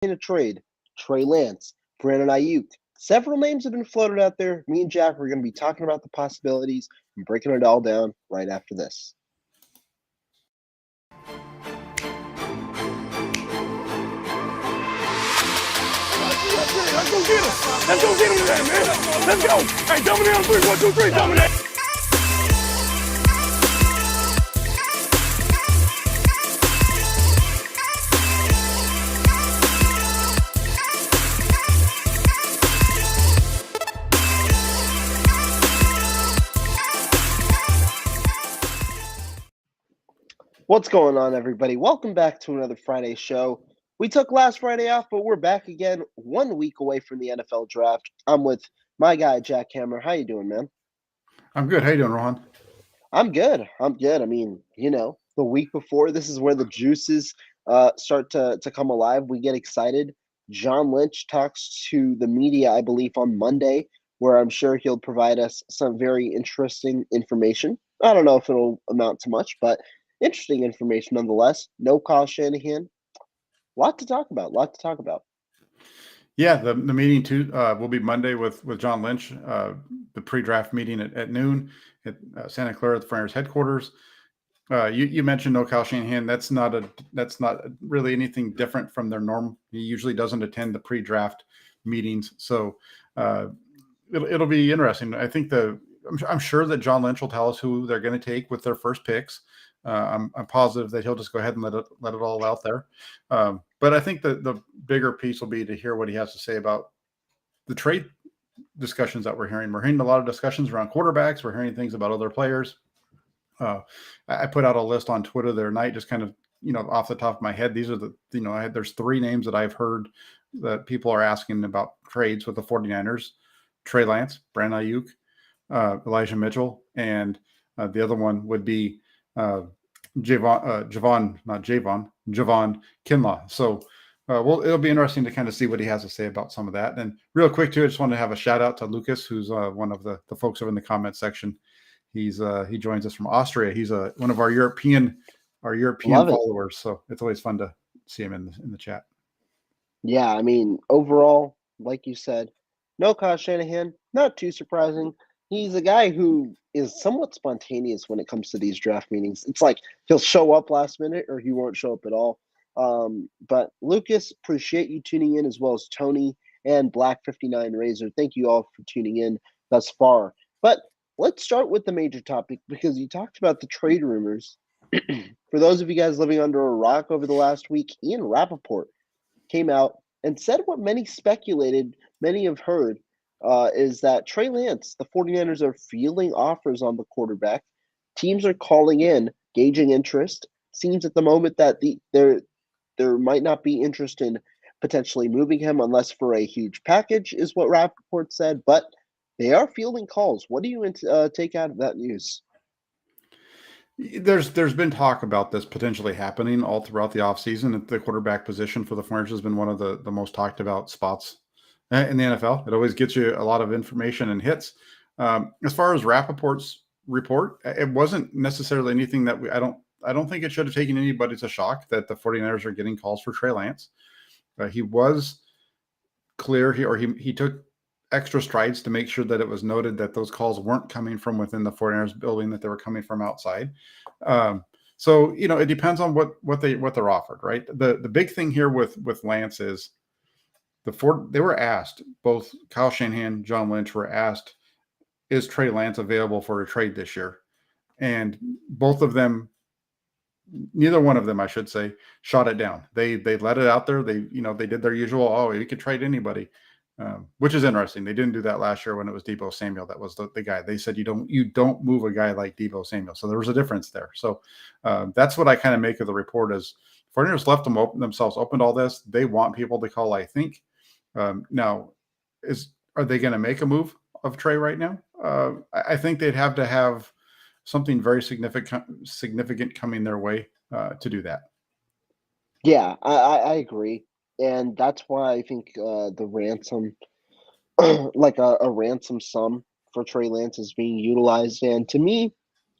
in a trade, Trey Lance, Brandon Aiyuk. Several names have been floated out there. Me and Jack are going to be talking about the possibilities and breaking it all down right after this. Let's go get him. Let's go get him today, man. Let's go. Hey, dominate on three. 1, 2, 3. Dominate. What's going on, everybody? Welcome back to another Friday show. We took last Friday off, but we're back again 1 week away from the NFL draft. I'm with my guy, Jack Hammer. How you doing, man? I'm good. How you doing, Rohan? I'm good. I mean, the week before, this is where the juices start to come alive. We get excited. John Lynch talks to the media, I believe, on Monday, where I'm sure he'll provide us some very interesting information. I don't know if it'll amount to much, but interesting information nonetheless. No Kyle Shanahan. Lot to talk about. Yeah, the meeting too will be Monday with John Lynch, the pre-draft meeting at noon at Santa Clara at the Flyers headquarters. You mentioned no Kyle Shanahan. That's not really anything different from their norm. He usually doesn't attend the pre-draft meetings, so it'll be interesting. I think I'm sure that John Lynch will tell us who they're going to take with their first picks. I'm positive that he'll just go ahead and let it all out there. But I think the bigger piece will be to hear what he has to say about the trade discussions that we're hearing. We're hearing a lot of discussions around quarterbacks. We're hearing things about other players. I put out a list on Twitter the other night, just kind of, off the top of my head. These are there's 3 names that I've heard that people are asking about trades with the 49ers: Trey Lance, Brandon Aiyuk, Elijah Mitchell, and the other one would be Javon Kinlaw. So it'll be interesting to kind of see what he has to say about some of that. And real quick too, I just want to have a shout out to Lucas, who's one of the folks over in the comment section. He joins us from Austria. He's one of our European followers. So it's always fun to see him in the chat. Yeah, I mean, overall, like you said, no Kyle Shanahan, not too surprising. He's a guy who is somewhat spontaneous when it comes to these draft meetings. It's like he'll show up last minute or he won't show up at all. But Lucas, appreciate you tuning in, as well as Tony and Black 59 Razor. Thank you all for tuning in thus far. But let's start with the major topic, because you talked about the trade rumors. For those of you guys living under a rock over the last week, Ian Rappaport came out and said what many speculated, many have heard, is that Trey Lance, the 49ers are fielding offers on the quarterback. Teams are calling in, gauging interest. Seems at the moment that there might not be interest in potentially moving him unless for a huge package, is what Rappaport said. But they are fielding calls. What do you take out of that news? There's been talk about this potentially happening all throughout the offseason. The quarterback position for the 49ers has been one of the most talked about spots in the NFL. It always gets you a lot of information and hits. As far as Rappaport's report, it wasn't necessarily anything that I don't think it should have taken anybody to shock that the 49ers are getting calls for Trey Lance. He was clear he took extra strides to make sure that it was noted that those calls weren't coming from within the 49ers building, that they were coming from outside. So, it depends on what they're offered, right? The big thing here with Lance is they were asked, both Kyle Shanahan, John Lynch were asked, is Trey Lance available for a trade this year? And both of them, neither one of them, I should say, shot it down. They let it out there. They did their usual, you could trade anybody, which is interesting. They didn't do that last year when it was Deebo Samuel. That was the guy. They said, you don't move a guy like Deebo Samuel. So there was a difference there. So that's what I kind of make of the report is 49ers left themselves open to all this. They want people to call, I think. Now, are they going to make a move of Trey right now? I think they'd have to have something very significant coming their way to do that. Yeah, I agree. And that's why I think the ransom, like a ransom sum for Trey Lance, is being utilized. And to me,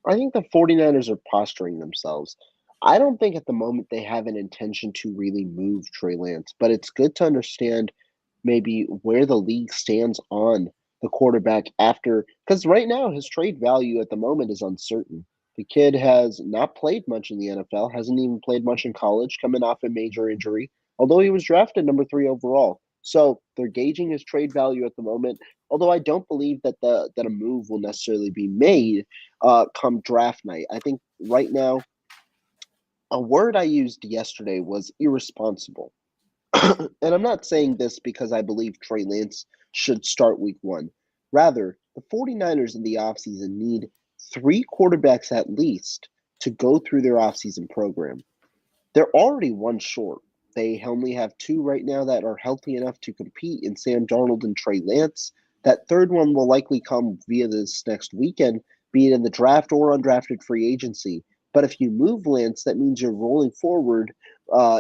I think the 49ers are posturing themselves. I don't think at the moment they have an intention to really move Trey Lance, but it's good to understand maybe where the league stands on the quarterback after, because right now his trade value at the moment is uncertain. The kid has not played much in the NFL, hasn't even played much in college, coming off a major injury, although he was drafted number 3 overall. So they're gauging his trade value at the moment. Although I don't believe that that a move will necessarily be made come draft night. I think right now a word I used yesterday was irresponsible. And I'm not saying this because I believe Trey Lance should start week one. Rather, the 49ers in the offseason need 3 quarterbacks at least to go through their offseason program. They're already one short. They only have 2 right now that are healthy enough to compete in Sam Darnold and Trey Lance. That third one will likely come via this next weekend, be it in the draft or undrafted free agency. But if you move Lance, that means you're rolling forward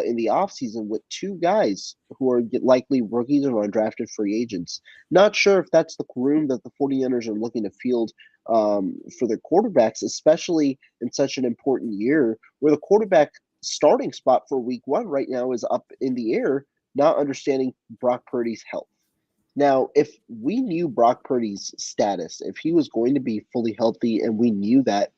in the offseason with 2 guys who are likely rookies or undrafted free agents. Not sure if that's the room that the 49ers are looking to field for their quarterbacks, especially in such an important year where the quarterback starting spot for week one right now is up in the air, not understanding Brock Purdy's health. Now, if we knew Brock Purdy's status, if he was going to be fully healthy and we knew that,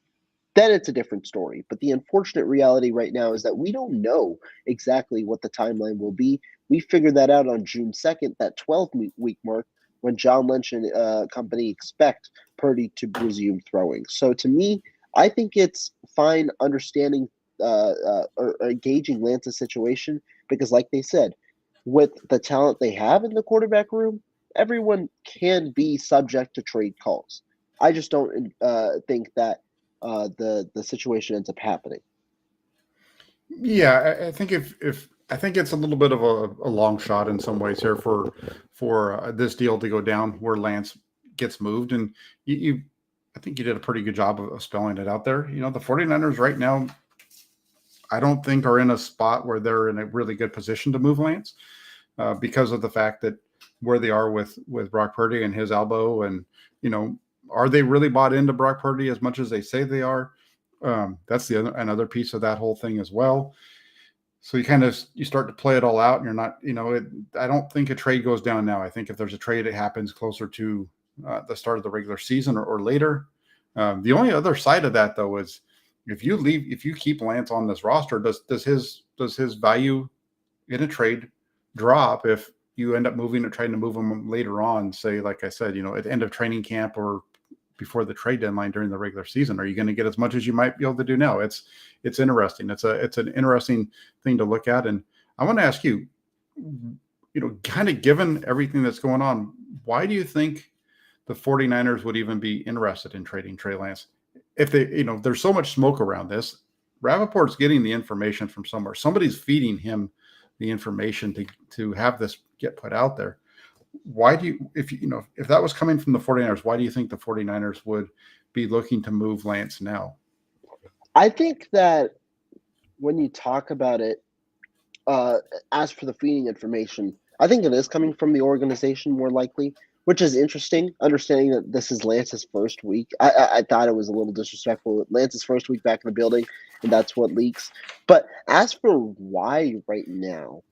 then it's a different story. But the unfortunate reality right now is that we don't know exactly what the timeline will be. We figured that out on June 2nd, that 12-week mark, when John Lynch and company expect Purdy to resume throwing. So to me, I think it's fine understanding or engaging Lance's situation because, like they said, with the talent they have in the quarterback room, everyone can be subject to trade calls. I just don't think that the situation ends up happening. Yeah, I think if I think it's a little bit of a long shot in some ways here for this deal to go down where Lance gets moved, and you I think you did a pretty good job of spelling it out there. The 49ers right now, I don't think are in a spot where they're in a really good position to move Lance because of the fact that where they are with Brock Purdy and his elbow, and are they really bought into Brock Purdy as much as they say they are? That's another piece of that whole thing as well. So you start to play it all out, and you're not, I don't think a trade goes down now. I think if there's a trade, it happens closer to the start of the regular season or later. The only other side of that, though, is if you keep Lance on this roster, does his value in a trade drop if you end up trying to move him later on, say, like I said, at the end of training camp or before the trade deadline during the regular season? Are you going to get as much as you might be able to do now? It's interesting. It's an interesting thing to look at. And I want to ask you, kind of given everything that's going on, why do you think the 49ers would even be interested in trading Trey Lance? If there's so much smoke around this, Rappaport's getting the information from somewhere. Somebody's feeding him the information to have this get put out there. Why do you, if that was coming from the 49ers, why do you think the 49ers would be looking to move Lance now? I think that when you talk about it, as for the feeding information, I think it is coming from the organization more likely, which is interesting, understanding that this is Lance's first week. I thought it was a little disrespectful. Lance's first week back in the building, and that's what leaks. But as for why right now,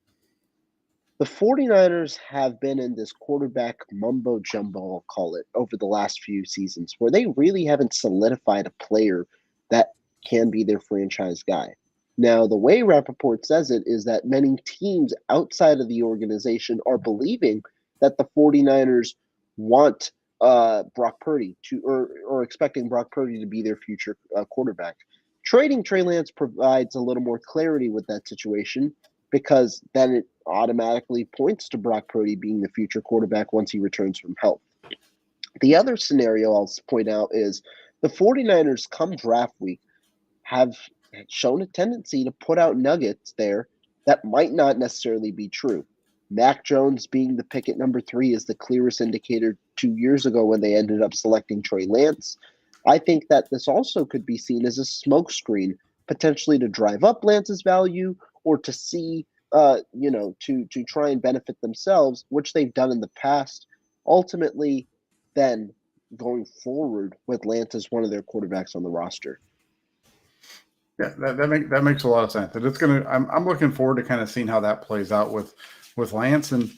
the 49ers have been in this quarterback mumbo jumbo, I'll call it, over the last few seasons, where they really haven't solidified a player that can be their franchise guy. Now, the way Rappaport says it is that many teams outside of the organization are believing that the 49ers want Brock Purdy or expecting Brock Purdy to be their future quarterback. Trading Trey Lance provides a little more clarity with that situation because then it automatically points to Brock Purdy being the future quarterback once he returns from health. The other scenario I'll point out is the 49ers come draft week have shown a tendency to put out nuggets there that might not necessarily be true. Mac Jones being the pick at number 3 is the clearest indicator 2 years ago when they ended up selecting Trey Lance. I think that this also could be seen as a smokescreen, potentially to drive up Lance's value or to see, to try and benefit themselves, which they've done in the past. Ultimately, then going forward with Lance as one of their quarterbacks on the roster. Yeah, that makes a lot of sense. And it's gonna. I'm looking forward to kind of seeing how that plays out with Lance. And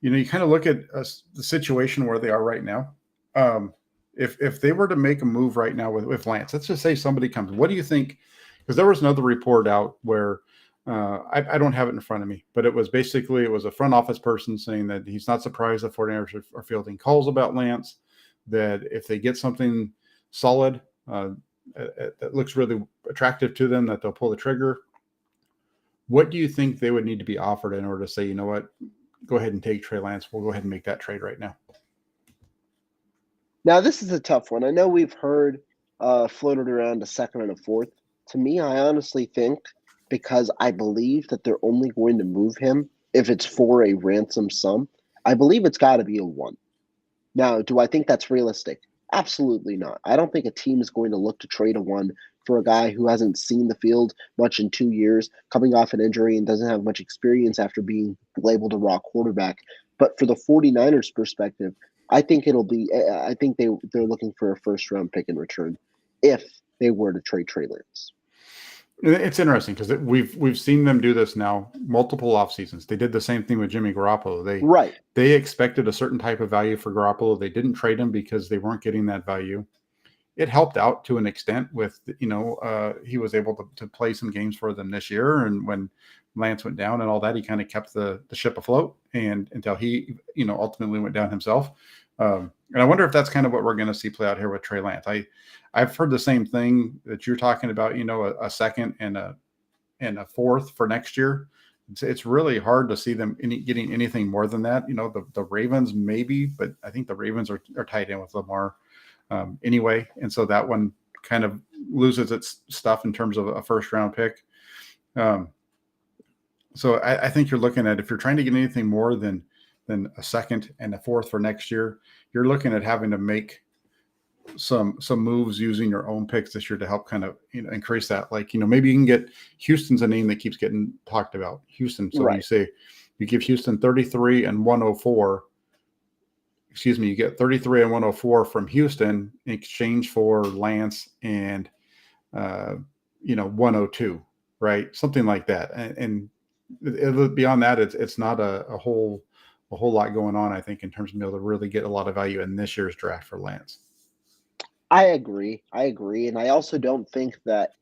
you kind of look at the situation where they are right now. Um, if they were to make a move right now with Lance, let's just say somebody comes. What do you think? Because there was another report out where I don't have it in front of me, but it was a front office person saying that he's not surprised the 49ers are fielding calls about Lance. That if they get something solid that looks really attractive to them, that they'll pull the trigger. What do you think they would need to be offered in order to say, you know what, go ahead and take Trey Lance? We'll go ahead and make that trade right now. Now, this is a tough one. I know we've heard floated around a second and a fourth. To me, I honestly think, because I believe that they're only going to move him if it's for a ransom sum, I believe it's got to be a one. Now, do I think that's realistic? Absolutely not. I don't think a team is going to look to trade a one for a guy who hasn't seen the field much in 2 years, coming off an injury and doesn't have much experience after being labeled a raw quarterback. But for the 49ers perspective, I think they're looking for a first round pick in return if they were to trade Trey Lance. It's interesting because we've seen them do this now multiple off seasons. They did the same thing with Jimmy Garoppolo. They expected a certain type of value for Garoppolo. They didn't trade him because they weren't getting that value. It helped out to an extent with, he was able to play some games for them this year. And when Lance went down and all that, he kind of kept the ship afloat and until he, ultimately went down himself. And I wonder if that's kind of what we're going to see play out here with Trey Lance. I've heard the same thing that you're talking about, a second and a fourth for next year. It's really hard to see them getting anything more than that. The Ravens maybe, but I think the Ravens are tied in with Lamar anyway. And so that one kind of loses its stuff in terms of a first round pick. So I think you're looking at, if you're trying to get anything more than a second and a fourth for next year, you're looking at having to make some moves using your own picks this year to help kind of increase that. Like, maybe you can get Houston's a name that keeps getting talked about. Houston. So you give Houston 33 and 104. Excuse me, you get 33 and 104 from Houston in exchange for Lance and 102, right? Something like that. And beyond that, it's not a whole lot going on, I think, in terms of being able to really get a lot of value in this year's draft for Lance. I agree. And I also don't think that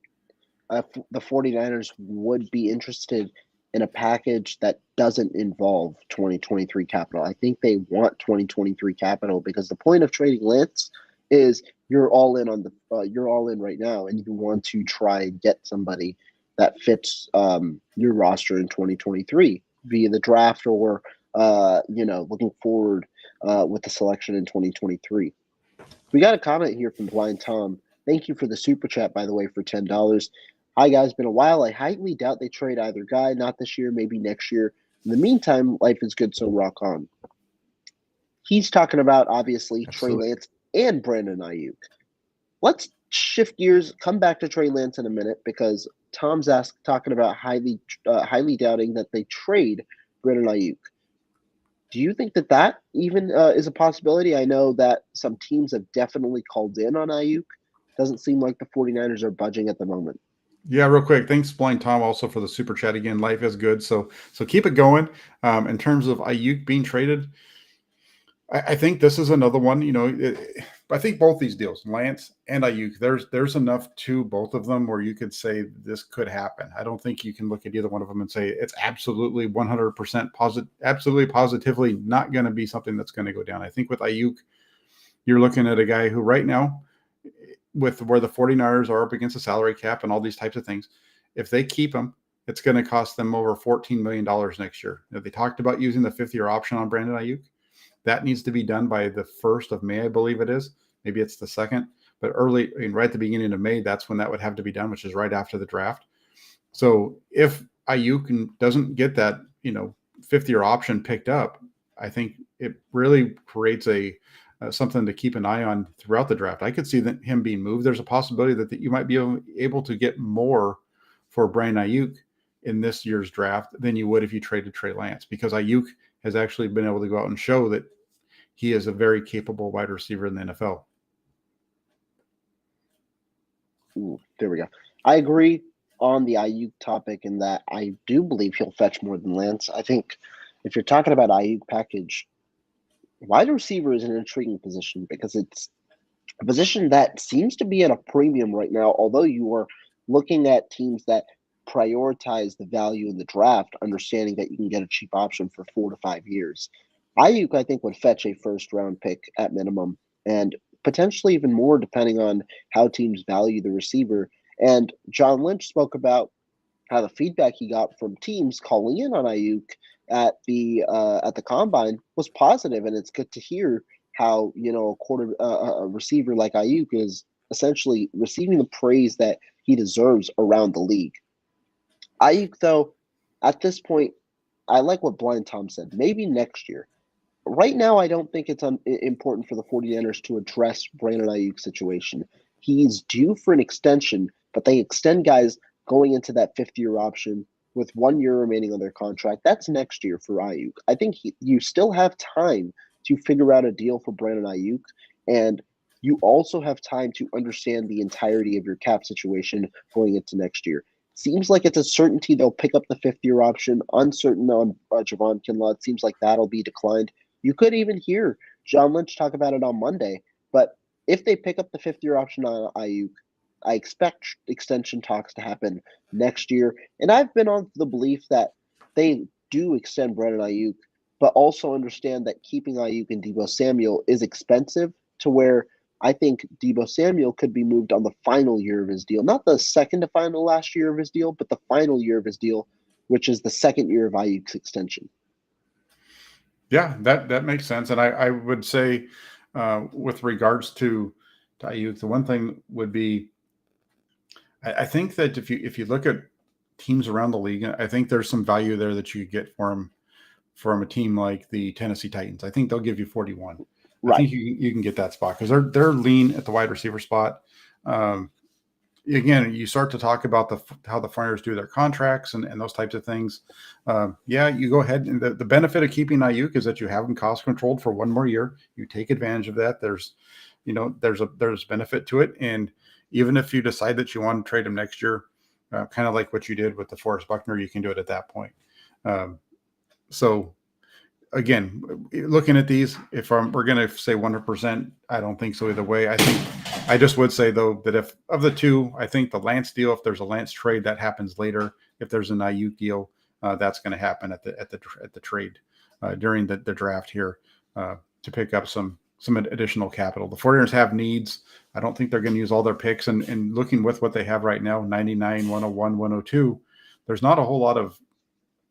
the 49ers would be interested in a package that doesn't involve 2023 capital. I think they want 2023 capital because the point of trading Lance is you're all in right now, and you want to try and get somebody that fits your roster in 2023 via the draft or looking forward with the selection in 2023. We got a comment here from Blind Tom. Thank you for the super chat, by the way, for $10. Hi, guys. Been a while. I highly doubt they trade either guy. Not this year, maybe next year. In the meantime, life is good, so rock on. He's talking about, obviously, Absolutely. Trey Lance and Brandon Aiyuk. Let's shift gears, come back to Trey Lance in a minute, because Tom's talking about highly doubting that they trade Brandon Aiyuk. Do you think that even is a possibility? I know that some teams have definitely called in on Aiyuk. Doesn't seem like the 49ers are budging at the moment. Yeah, real quick. Thanks, Blind Tom, also for the super chat again. Life is good. So keep it going. In terms of Aiyuk being traded, I think this is another one. I think both these deals, Lance and Aiyuk, there's enough to both of them where you could say this could happen. I don't think you can look at either one of them and say it's absolutely 100% absolutely positively not going to be something that's going to go down. I think with Aiyuk, you're looking at a guy who right now, with where the 49ers are up against the salary cap and all these types of things, if they keep him, it's going to cost them over $14 million next year. They talked about using the fifth-year option on Brandon Aiyuk. That needs to be done by the 1st of May, I believe it is. Maybe it's the 2nd, but right at the beginning of May, that's when that would have to be done, which is right after the draft. So if Aiyuk doesn't get that, 5th-year option picked up, I think it really creates something to keep an eye on throughout the draft. I could see him being moved. There's a possibility that you might be able to get more for Brandon Aiyuk in this year's draft than you would if you traded Trey Lance, because Aiyuk has actually been able to go out and show that he is a very capable wide receiver in the NFL. Ooh, there we go. I agree. on the Ayuk topic in that I do believe he'll fetch more than Lance. I think if you're talking about Ayuk package, wide receiver is an intriguing position because it's a position that seems to be at a premium right now, although you are looking at teams that prioritize the value in the draft, understanding that you can get a cheap option for 4 to 5 years. Ayuk, I think, would fetch a first round pick at minimum, and potentially even more depending on how teams value the receiver. And John Lynch spoke about how the feedback he got from teams calling in on Ayuk at the combine was positive, and it's good to hear how a receiver like Ayuk is essentially receiving the praise that he deserves around the league. Ayuk, though, at this point, I like what Blind Tom said. Maybe next year. Right now, I don't think it's important for the 49ers to address Brandon Aiyuk's situation. He's due for an extension, but they extend guys going into that fifth-year option with 1 year remaining on their contract. That's next year for Aiyuk. I think you still have time to figure out a deal for Brandon Aiyuk, and you also have time to understand the entirety of your cap situation going into next year. Seems like it's a certainty they'll pick up the fifth-year option. Uncertain on Javon Kinlaw. It seems like that'll be declined. You could even hear John Lynch talk about it on Monday. But if they pick up the fifth-year option on Ayuk, I expect extension talks to happen next year. And I've been on the belief that they do extend Brandon Aiyuk, but also understand that keeping Ayuk and Deebo Samuel is expensive to where I think Deebo Samuel could be moved on the final year of his deal. Not the second to final last year of his deal, but the final year of his deal, which is the second year of Ayuk's extension. Yeah, that makes sense. And I would say with regards to Aiyuk, the one thing would be I think that if you look at teams around the league, I think there's some value there that you get from a team like the Tennessee Titans. I think they'll give you 41. Right. I think you can get that spot because they're lean at the wide receiver spot. Again, you start to talk about how the Flyers do their contracts and those types of things. You go ahead, and the benefit of keeping Aiyuk is that you have him cost controlled for 1 more year. You take advantage of that. There's benefit to it, and even if you decide that you want to trade him next year, kind of like what you did with the Forrest Buckner, you can do it at that point. So again, looking at these, if we're going to say 100%, I don't think so either way. I just would say though that if of the two, I think the Lance deal, if there's a Lance trade, that happens later. If there's an Aiyuk deal, that's going to happen at the trade during the draft here to pick up some additional capital. The 49ers have needs. I don't think they're going to use all their picks. And looking with what they have right now, 99, 101, 102, there's not a whole lot of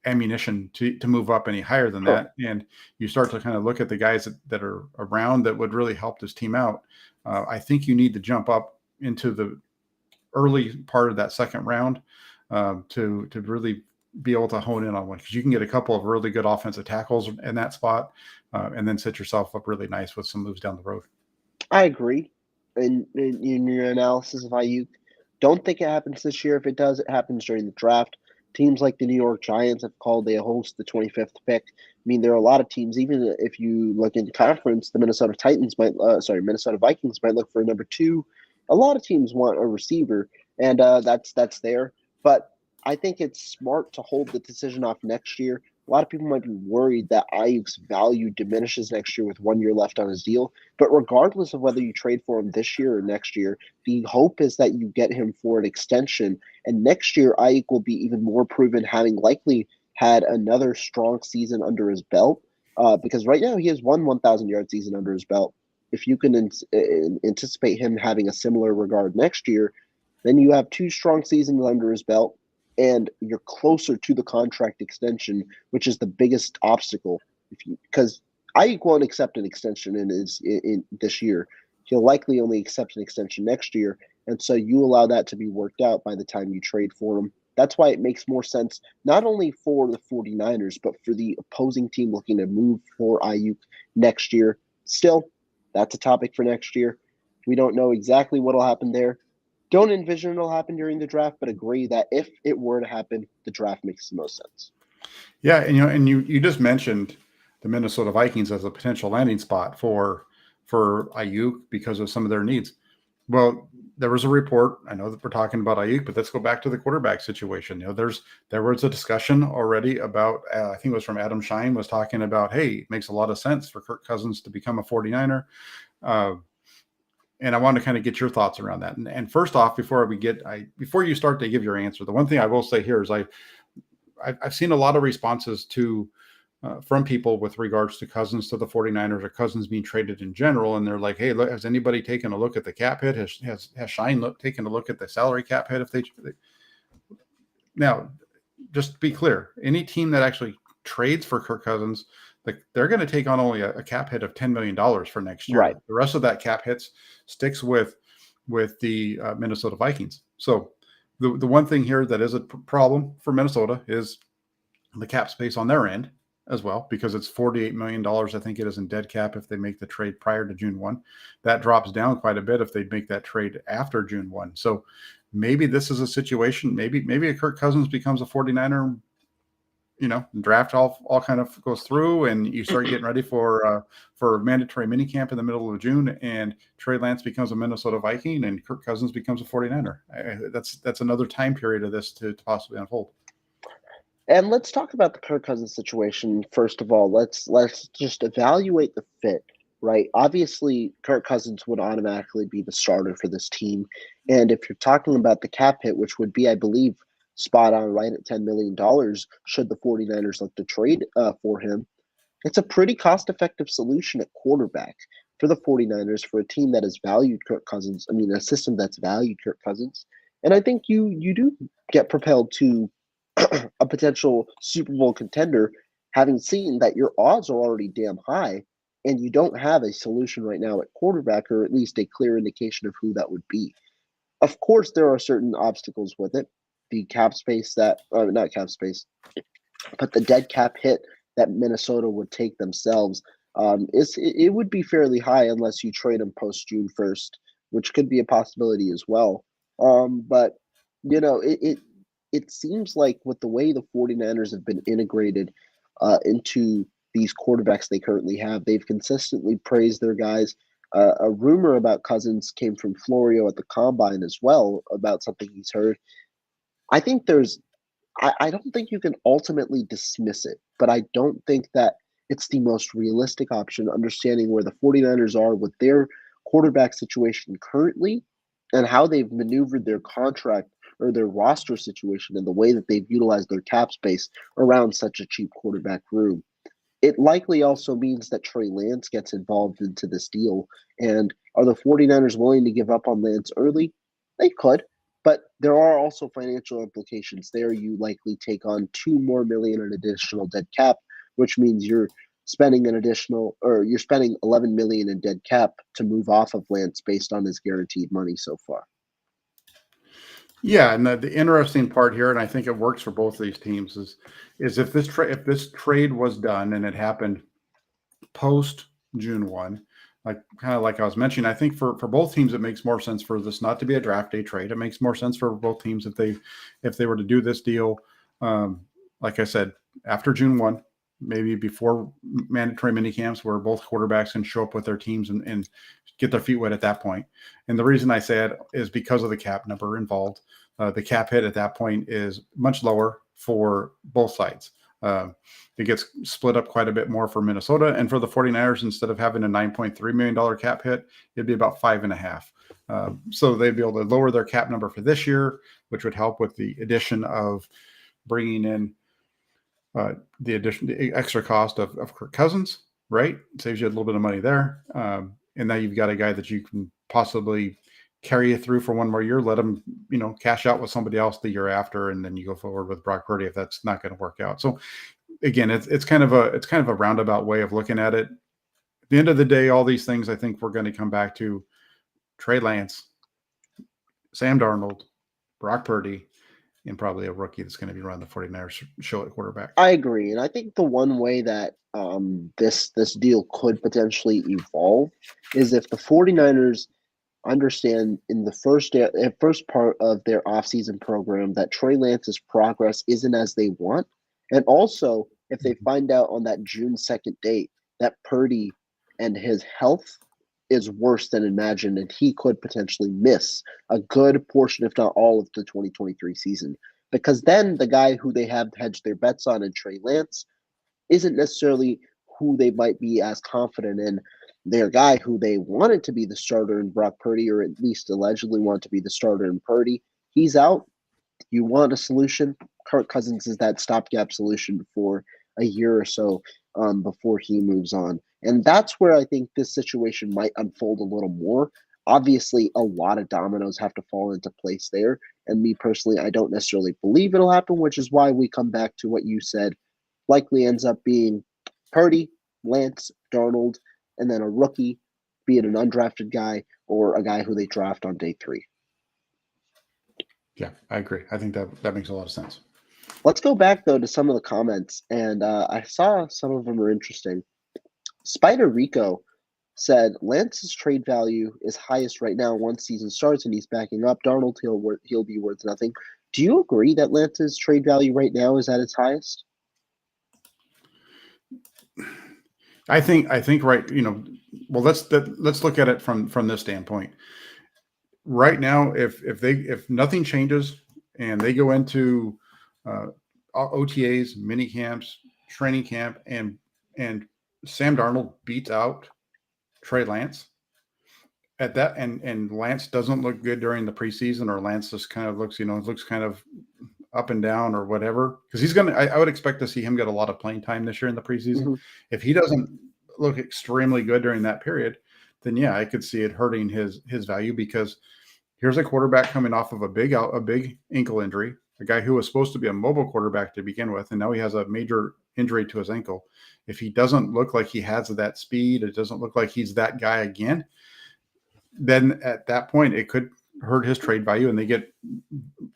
ammunition to move up any higher than that. And you start to kind of look at the guys that are around that would really help this team out. I think you need to jump up into the early part of that second round to really be able to hone in on one, because you can get a couple of really good offensive tackles in that spot and then set yourself up really nice with some moves down the road. I agree in your analysis of Ayuk. Don't think it happens this year. If it does, it happens during the draft. Teams like the New York Giants have called they host the 25th pick. I mean, there are a lot of teams, even if you look in conference, the Minnesota Vikings might look for a number 2. A lot of teams want a receiver, and that's there. But I think it's smart to hold the decision off next year. A lot of people might be worried that Ayuk's value diminishes next year with 1 year left on his deal. But regardless of whether you trade for him this year or next year, the hope is that you get him for an extension. And next year, Ayuk will be even more proven, having likely had another strong season under his belt. Because right now he has one 1,000-yard season under his belt. If you can anticipate him having a similar regard next year, then you have 2 strong seasons under his belt, and you're closer to the contract extension, which is the biggest obstacle. Because Ayuk won't accept an extension in this year. He'll likely only accept an extension next year, and so you allow that to be worked out by the time you trade for him. That's why it makes more sense, not only for the 49ers, but for the opposing team looking to move for Ayuk next year. Still, that's a topic for next year. We don't know exactly what will happen there. Don't envision it'll happen during the draft, but agree that if it were to happen, the draft makes the most sense. Yeah, and you just mentioned the Minnesota Vikings as a potential landing spot for Aiyuk because of some of their needs. Well, there was a report. I know that we're talking about Aiyuk, but let's go back to the quarterback situation. There was a discussion already about, I think it was from Adam Shine, was talking about, hey, it makes a lot of sense for Kirk Cousins to become a 49er. And I want to kind of get your thoughts around that. And first off, before you start to give your answer, the one thing I will say here is I've seen a lot of responses from people with regards to Cousins to the 49ers or Cousins being traded in general. And they're like, hey, look, has anybody taken a look at the cap hit? Has Shine taken a look at the salary cap hit? Now, just to be clear, any team that actually trades for Kirk Cousins, they're going to take on only a cap hit of $10 million for next year. Right. The rest of that cap hits sticks with the Minnesota Vikings. So the one thing here that is a problem for Minnesota is the cap space on their end as well, because it's $48 million, I think it is, in dead cap if they make the trade prior to June 1. That drops down quite a bit if they make that trade after June 1. So maybe this is a situation, maybe a Kirk Cousins becomes a 49er, draft all kind of goes through, and you start getting ready for mandatory minicamp in the middle of June, and Trey Lance becomes a Minnesota Viking and Kirk Cousins becomes a 49er. That's another time period of this to possibly unfold. And let's talk about the Kirk Cousins situation. First of all, let's just evaluate the fit, right? Obviously, Kirk Cousins would automatically be the starter for this team. And if you're talking about the cap hit, which would be, I believe, spot on right at $10 million, should the 49ers look to trade for him, it's a pretty cost-effective solution at quarterback for the 49ers, for a team that has valued Kirk Cousins. I mean, a system that's valued Kirk Cousins. And I think you do get propelled to a potential Super Bowl contender, having seen that your odds are already damn high and you don't have a solution right now at quarterback, or at least a clear indication of who that would be. Of course, there are certain obstacles with it. The cap space not cap space, but the dead cap hit that Minnesota would take themselves it would be fairly high unless you trade them post June 1st, which could be a possibility as well. But it seems like with the way the 49ers have been integrated into these quarterbacks they currently have, they've consistently praised their guys. A rumor about Cousins came from Florio at the Combine as well, about something he's heard. I think I don't think you can ultimately dismiss it, but I don't think that it's the most realistic option, understanding where the 49ers are with their quarterback situation currently and how they've maneuvered their contract or their roster situation and the way that they've utilized their cap space around such a cheap quarterback room. It likely also means that Trey Lance gets involved into this deal. And are the 49ers willing to give up on Lance early? They could, but there are also financial implications there. You likely take on $2 more million in additional dead cap, which means you're spending $11 million in dead cap to move off of Lance based on his guaranteed money so far. Yeah, and the interesting part here, and I think it works for both of these teams, is if this trade was done and it happened post June 1, like I was mentioning, I think for both teams it makes more sense for this not to be a draft day trade. It makes more sense for both teams if they were to do this deal, like I said, after June 1, maybe before mandatory minicamps, where both quarterbacks can show up with their teams and get their feet wet at that point. And the reason I say it is because of the cap number involved. The cap hit at that point is much lower for both sides. It gets split up quite a bit more for Minnesota, and for the 49ers, instead of having a $9.3 million cap hit, it'd be about 5.5. So they'd be able to lower their cap number for this year, which would help with the addition of bringing in the extra cost of Kirk Cousins, right? It saves you a little bit of money there. And now you've got a guy that you can possibly carry you through for one more year, let him, cash out with somebody else the year after, and then you go forward with Brock Purdy if that's not going to work out. So again, it's kind of a roundabout way of looking at it. At the end of the day, all these things, I think we're going to come back to Trey Lance, Sam Darnold, Brock Purdy, and probably a rookie that's going to be running the 49ers show at quarterback. I agree. And I think the one way that this deal could potentially evolve is if the 49ers understand in the first part of their offseason program that Trey Lance's progress isn't as they want. And also, if they find out on that June 2nd date that Purdy and his health is worse than imagined, and he could potentially miss a good portion, if not all, of the 2023 season. Because then the guy who they have hedged their bets on in Trey Lance isn't necessarily who they might be as confident in. Their guy who they wanted to be the starter in Brock Purdy, or at least allegedly want to be the starter in Purdy, he's out. You want a solution? Kirk Cousins is that stopgap solution for a year or so before he moves on. And that's where I think this situation might unfold a little more. Obviously, a lot of dominoes have to fall into place there. And me personally, I don't necessarily believe it'll happen, which is why we come back to what you said. Likely ends up being Purdy, Lance, Darnold, and then a rookie, be it an undrafted guy or a guy who they draft on day 3. Yeah, I agree. I think that makes a lot of sense. Let's go back, though, to some of the comments, and I saw some of them are interesting. Spider Rico said Lance's trade value is highest right now once season starts, and he's backing up Darnold. He'll be worth nothing. Do you agree that Lance's trade value right now is at its highest? I think right. Well, let's look at it from this standpoint. Right now, if nothing changes and they go into OTAs, mini camps, training camp, and Sam Darnold beats out Trey Lance at that, and Lance doesn't look good during the preseason, or Lance just kind of looks kind of up and down or whatever, because I would expect to see him get a lot of playing time this year in the preseason. Mm-hmm. If he doesn't look extremely good during that period, then yeah, I could see it hurting his value, because here's a quarterback coming off of a big ankle injury, a guy who was supposed to be a mobile quarterback to begin with, and now he has a major injury to his ankle. If he doesn't look like he has that speed, it doesn't look like he's that guy again, then at that point it could hurt his trade value and they get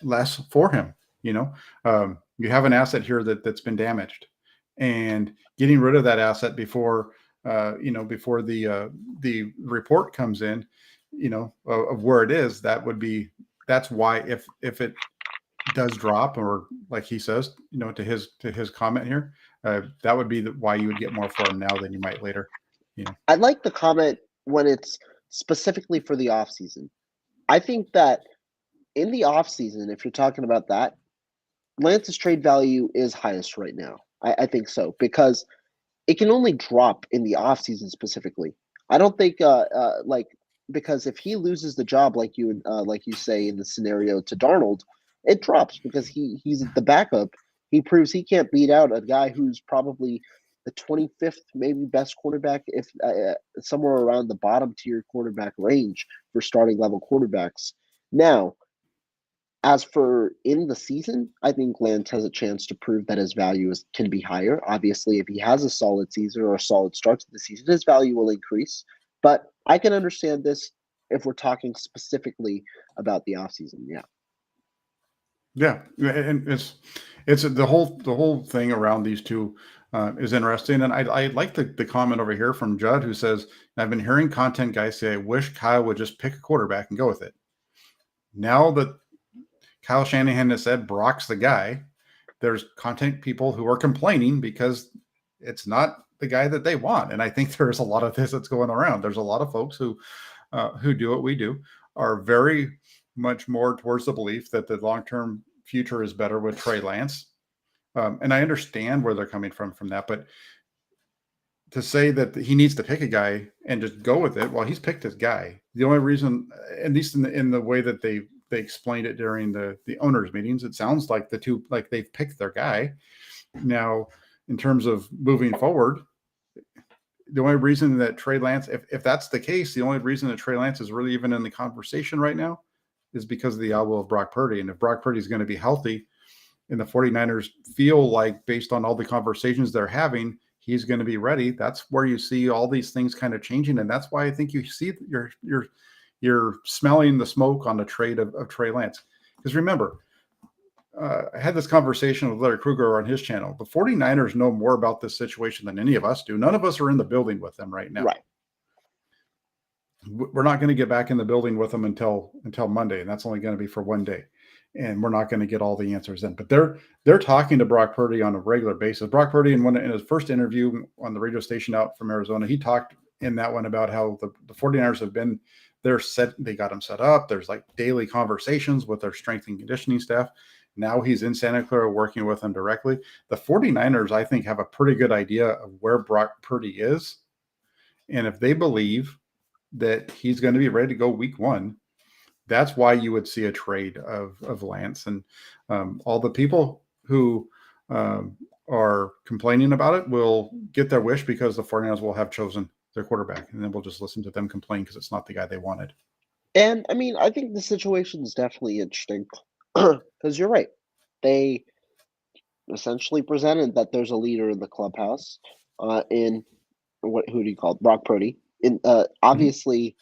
less for him. You have an asset here that's been damaged, and getting rid of that asset before the report comes in, of where it is, that's why if it does drop, or like he says, to his comment here, that would be why you would get more for him now than you might later. I like the comment when it's specifically for the offseason. I think that in the offseason, if you're talking about that, Lance's trade value is highest right now. I think so, because it can only drop in the offseason specifically. I don't think because if he loses the job like you say in the scenario to Darnold, it drops because he's the backup. He proves he can't beat out a guy who's probably the 25th maybe best quarterback, if somewhere around the bottom tier quarterback range for starting level quarterbacks. Now, as for in the season, I think Lance has a chance to prove that his value can be higher. Obviously, if he has a solid season or a solid start to the season, his value will increase. But I can understand this if we're talking specifically about the offseason. Yeah. Yeah, and it's the whole thing around these two is interesting, and I like the comment over here from Judd, who says, "I've been hearing content guys say I wish Kyle would just pick a quarterback and go with it." Now that Kyle Shanahan has said Brock's the guy, there's content people who are complaining because it's not the guy that they want, and I think there's a lot of this that's going around. There's a lot of folks who do what we do, are very much more towards the belief that the long-term future is better with Trey Lance. And I understand where they're coming from that, but to say that he needs to pick a guy and just go with it, well, he's picked his guy. The only reason, at least in the way that they explained it during the owners meetings, it sounds like the two, like they've picked their guy. Now, in terms of moving forward, the only reason that Trey Lance, if that's the case, the only reason that Trey Lance is really even in the conversation right now is because of the elbow of Brock Purdy. And if Brock Purdy is going to be healthy, and the 49ers feel like, based on all the conversations they're having, he's going to be ready, that's where you see all these things kind of changing. And that's why I think you see you're smelling the smoke on the trade of Trey Lance. Because remember, I had this conversation with Larry Kruger on his channel. The 49ers know more about this situation than any of us do. None of us are in the building with them right now. Right. We're not going to get back in the building with them until Monday, and that's only going to be for one day. And we're not going to get all the answers then. But they're talking to Brock Purdy on a regular basis. Brock Purdy, in his first interview on the radio station out from Arizona, he talked in that one about how the 49ers have been they got him set up. There's like daily conversations with their strength and conditioning staff. Now he's in Santa Clara working with them directly. The 49ers, I think, have a pretty good idea of where Brock Purdy is. And if they believe that he's going to be ready to go week 1, that's why you would see a trade of Lance. And all the people who are complaining about it will get their wish because the 49ers will have chosen their quarterback. And then we'll just listen to them complain because it's not the guy they wanted. And I mean, I think the situation is definitely interesting because you're right. They essentially presented that there's a leader in the clubhouse in who do you call it? Brock Purdy. Obviously,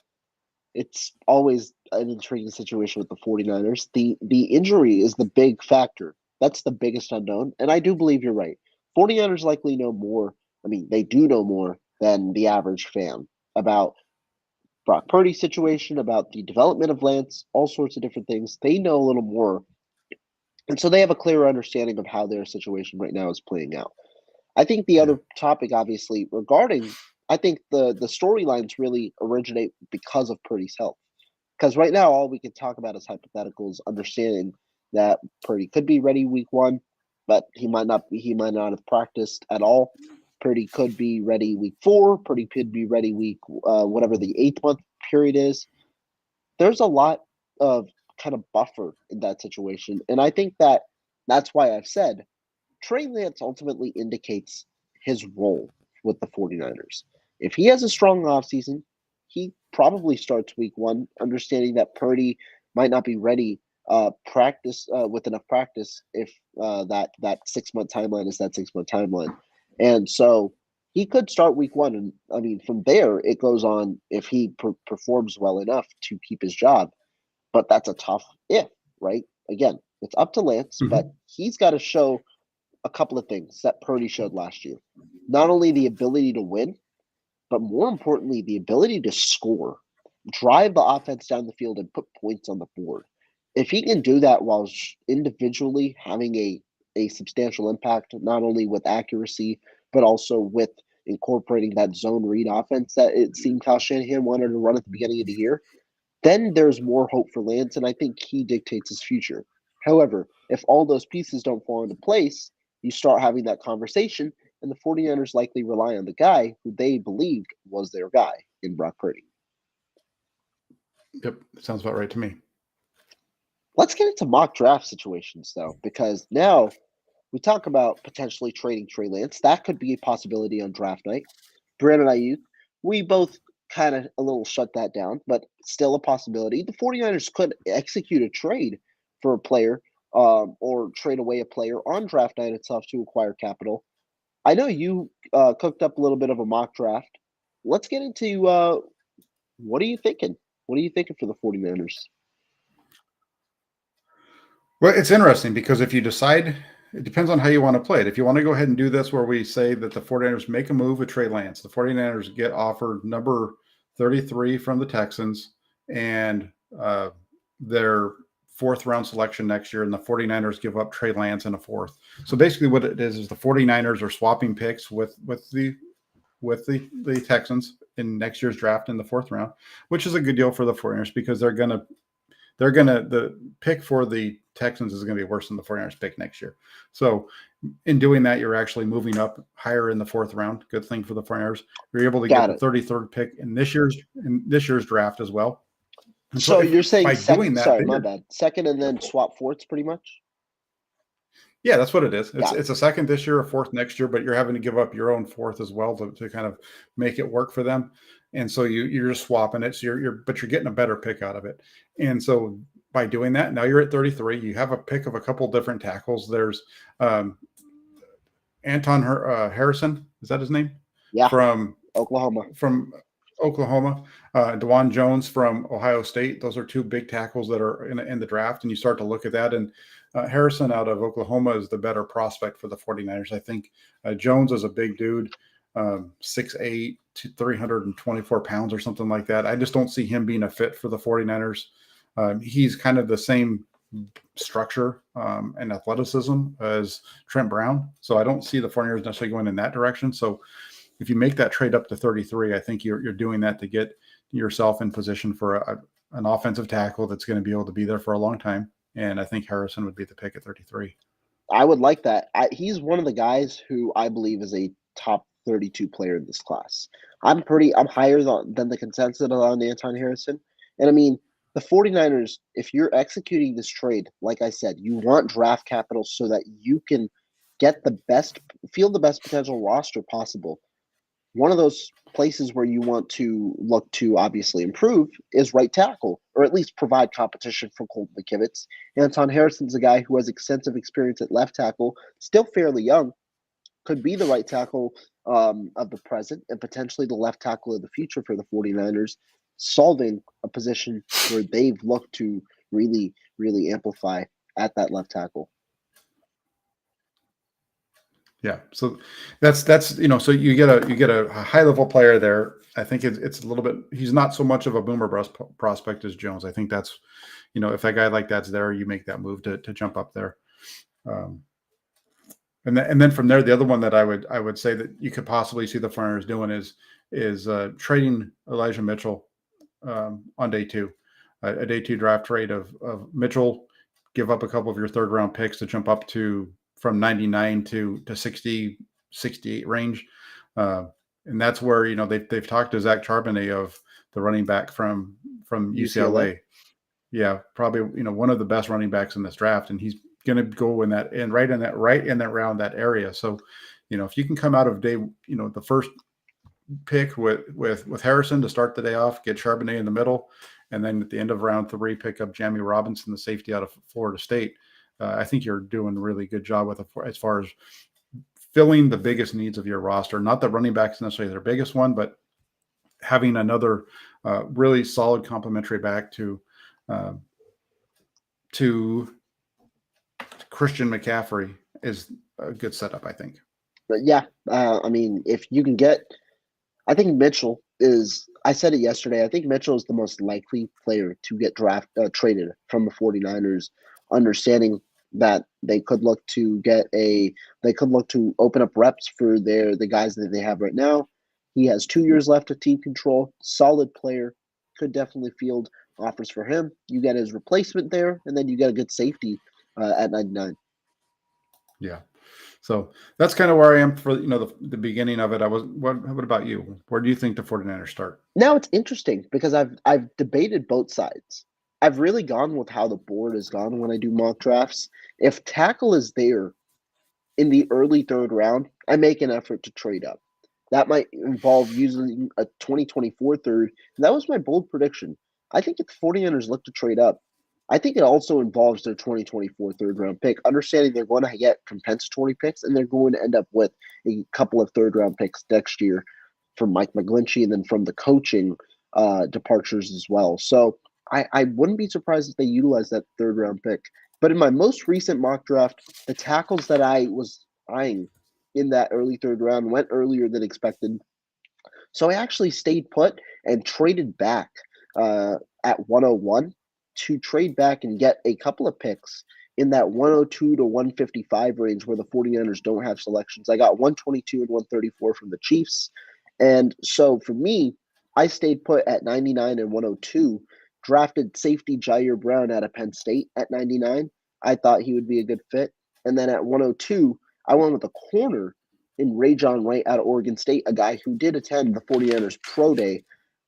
it's always an intriguing situation with the 49ers. The injury is the big factor. That's the biggest unknown. And I do believe you're right. 49ers likely know more. I mean, they do know more than the average fan about Brock Purdy's situation, about the development of Lance, all sorts of different things. They know a little more. And so they have a clearer understanding of how their situation right now is playing out. I think the other topic, obviously, regarding, I think the storylines really originate because of Purdy's health. Because right now, all we can talk about is hypotheticals, understanding that Purdy could be ready week 1, but he might not have practiced at all. Purdy could be ready week 4. Purdy could be ready week whatever the 8th month period is. There's a lot of kind of buffer in that situation, and I think that's why I've said Trey Lance ultimately indicates his role with the 49ers. If he has a strong offseason, he probably starts week 1, understanding that Purdy might not be ready with enough practice if that 6-month timeline is that 6-month timeline. And so he could start week 1. And I mean, from there, it goes on if he performs well enough to keep his job. But that's a tough if, right? Again, it's up to Lance, but he's got to show a couple of things that Purdy showed last year. Not only the ability to win, but more importantly, the ability to score, drive the offense down the field and put points on the board. If he can do that while individually having a substantial impact, not only with accuracy, but also with incorporating that zone read offense that it seemed Kyle Shanahan wanted to run at the beginning of the year, then there's more hope for Lance, and I think he dictates his future. However, if all those pieces don't fall into place, you start having that conversation, and the 49ers likely rely on the guy who they believed was their guy in Brock Purdy. Yep, sounds about right to me. Let's get into mock draft situations, though, because now we talk about potentially trading Trey Lance. That could be a possibility on draft night. Brandon Aiyuk, we both kind of a little shut that down, but still a possibility. The 49ers could execute a trade for a player or trade away a player on draft night itself to acquire capital. I know you cooked up a little bit of a mock draft. Let's get into what are you thinking? What are you thinking for the 49ers? Well, it's interesting because if you decide, it depends on how you want to play it. If you want to go ahead and do this where we say that the 49ers make a move with Trey Lance, the 49ers get offered number 33 from the Texans and their 4th round selection next year, and the 49ers give up Trey Lance in a 4th. So basically what it is the 49ers are swapping picks with the Texans in next year's draft in the 4th round, which is a good deal for the 49ers because the pick for the Texans is going to be worse than the 49ers pick next year. So in doing that, you're actually moving up higher in the 4th round. Good thing for the 49ers. You're able to get the 33rd pick in this year's draft as well. And so you're saying by second, doing that, sorry, my bad. Second and then swap 4ths pretty much? Yeah, that's what it is. It's a 2nd this year, a 4th next year, but you're having to give up your own 4th as well to kind of make it work for them. And so you're just swapping it. So but you're getting a better pick out of it. And so by doing that, now you're at 33. You have a pick of a couple different tackles. There's Anton Harrison. Is that his name? Yeah. From Oklahoma. DeJuan Jones from Ohio State. Those are 2 big tackles that are in the draft. And you start to look at that. And Harrison out of Oklahoma is the better prospect for the 49ers. I think Jones is a big dude, 6'8", 324 pounds or something like that. I just don't see him being a fit for the 49ers. He's kind of the same structure and athleticism as Trent Brown. So I don't see the 49ers necessarily going in that direction. So if you make that trade up to 33, I think you're doing that to get yourself in position for an offensive tackle that's going to be able to be there for a long time. And I think Harrison would be the pick at 33. I would like that. He's one of the guys who I believe is a top 32 player in this class. I'm higher than the consensus on Anton Harrison. And I mean, the 49ers, if you're executing this trade, like I said, you want draft capital so that you can get the best, field the best potential roster possible. One of those places where you want to look to obviously improve is right tackle, or at least provide competition for Colton McKivitz. Anton Harrison's a guy who has extensive experience at left tackle, still fairly young, could be the right tackle of the present and potentially the left tackle of the future for the 49ers, solving a position where they've looked to really, really amplify at that left tackle. Yeah, so that's so you get a high level player there. I think it's a little bit. He's not so much of a boomer bust prospect as Jones. I think that's, if a guy like that's there, you make that move to jump up there. And then from there, the other one that I would say that you could possibly see the Flyers doing is trading Elijah Mitchell on day two, a day two draft trade of Mitchell, give up a couple of your third round picks to jump up to from 99 to 60, 68 range. And that's where, they've talked to Zach Charbonnet of the running back from UCLA. Yeah, probably, one of the best running backs in this draft. And he's going to go in that around that area. So, if you can come out of day, the first pick with Harrison to start the day off, get Charbonnet in the middle, and then at the end of round 3, pick up Jamie Robinson, the safety out of Florida State. I think you're doing a really good job as far as filling the biggest needs of your roster. Not that running backs necessarily their biggest one, but having another really solid complementary back to Christian McCaffrey is a good setup, I think. But yeah, I mean, if you can I think Mitchell is. I said it yesterday. I think Mitchell is the most likely player to get traded from the 49ers, understanding that they could look to open up reps for the guys that they have right now. He has 2 years left of team control, solid player, could definitely field offers for him. You get his replacement there, and then you get a good safety at 99. Yeah. So that's kind of where I am for the beginning of it. What about you? Where do you think the 49ers start? Now it's interesting because I've debated both sides. I've really gone with how the board has gone when I do mock drafts. If tackle is there in the early third round, I make an effort to trade up. That might involve using a 2024 third. And that was my bold prediction. I think if the 49ers look to trade up, I think it also involves their 2024 third round pick, understanding they're going to get compensatory picks and they're going to end up with a couple of third round picks next year from Mike McGlinchey and then from the coaching departures as well. So I wouldn't be surprised if they utilize that third round pick. But in my most recent mock draft, the tackles that I was eyeing in that early third round went earlier than expected. So I actually stayed put and traded back at 101 to trade back and get a couple of picks in that 102 to 155 range where the 49ers don't have selections. I got 122 and 134 from the Chiefs. And so for me, I stayed put at 99 and 102, drafted safety Jair Brown out of Penn State at 99. I thought he would be a good fit. And then at 102, I went with a corner in Rajon Wright out of Oregon State, a guy who did attend the 49ers Pro Day.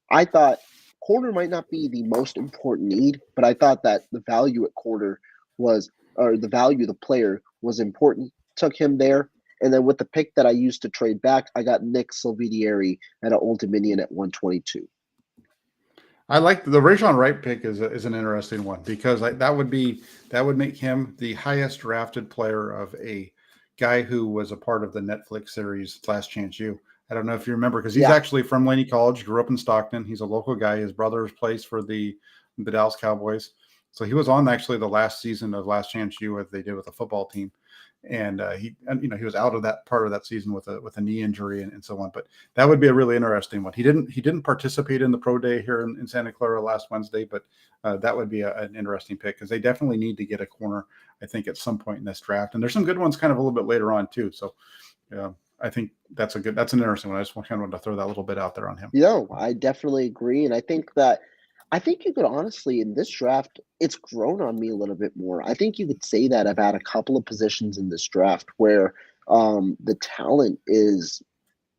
I thought corner might not be the most important need, but I thought that the value at corner the value of the player was important. Took him there. And then with the pick that I used to trade back, I got Nick Silvedieri at Old Dominion at 122. I like the Rajon Wright pick is an interesting one because that would make him the highest drafted player of a guy who was a part of the Netflix series Last Chance U. I don't know if you remember because he's actually from Laney College, grew up in Stockton. He's a local guy. His brother plays for the Dallas Cowboys. So he was on actually the last season of Last Chance U as they did with the football team. And he was out of that part of that season with a knee injury and so on. But that would be a really interesting one. He didn't participate in the pro day here in Santa Clara last Wednesday, but that would be an interesting pick because they definitely need to get a corner, I think, at some point in this draft. And there's some good ones kind of a little bit later on too. So I think that's an interesting one. I just kind of wanted to throw that little bit out there on him. I definitely agree, and I think you could honestly in this draft, it's grown on me a little bit more. I think you could say that I've had a couple of positions in this draft where the talent is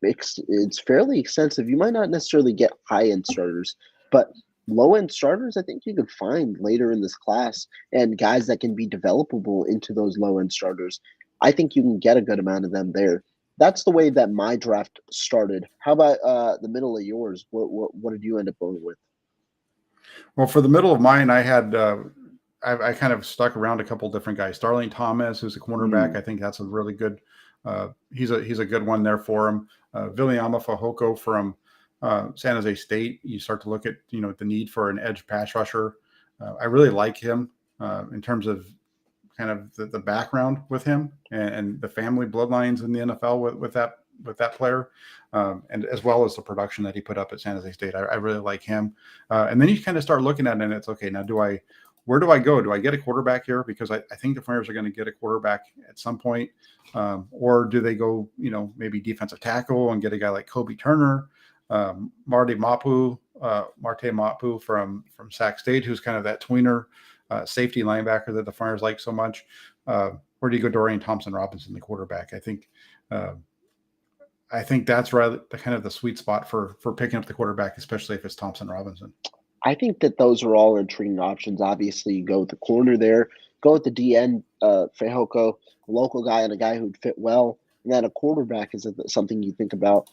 it's fairly extensive. You might not necessarily get high end starters, but low end starters, I think you could find later in this class, and guys that can be developable into those low end starters. I think you can get a good amount of them there. That's the way that my draft started. How about the middle of yours? What did you end up going with? Well, for the middle of mine, I had I kind of stuck around a couple different guys. Starling Thomas, who's a cornerback, I think that's a really good. He's a good one there for him. Viliama Fahoko from San Jose State. You start to look at the need for an edge pass rusher. I really like him in terms of kind of the background with him and the family bloodlines in the NFL with that player, and as well as the production that he put up at San Jose State. I really like him. And then you kind of start looking at it and it's okay. Now, where do I go? Do I get a quarterback here? Because I think the Flyers are going to get a quarterback at some point. Or do they go, maybe defensive tackle and get a guy like Kobe Turner, Marte Mapu from Sac State, who's kind of that tweener safety linebacker that the Flyers like so much. Or do you go Dorian Thompson-Robinson, the quarterback? I think that's really the kind of the sweet spot for picking up the quarterback, especially if it's Thompson-Robinson. I think that those are all intriguing options. Obviously, you go with the corner there, go with the DN, Fehoko, a local guy and a guy who'd fit well, and then a quarterback is something you think about.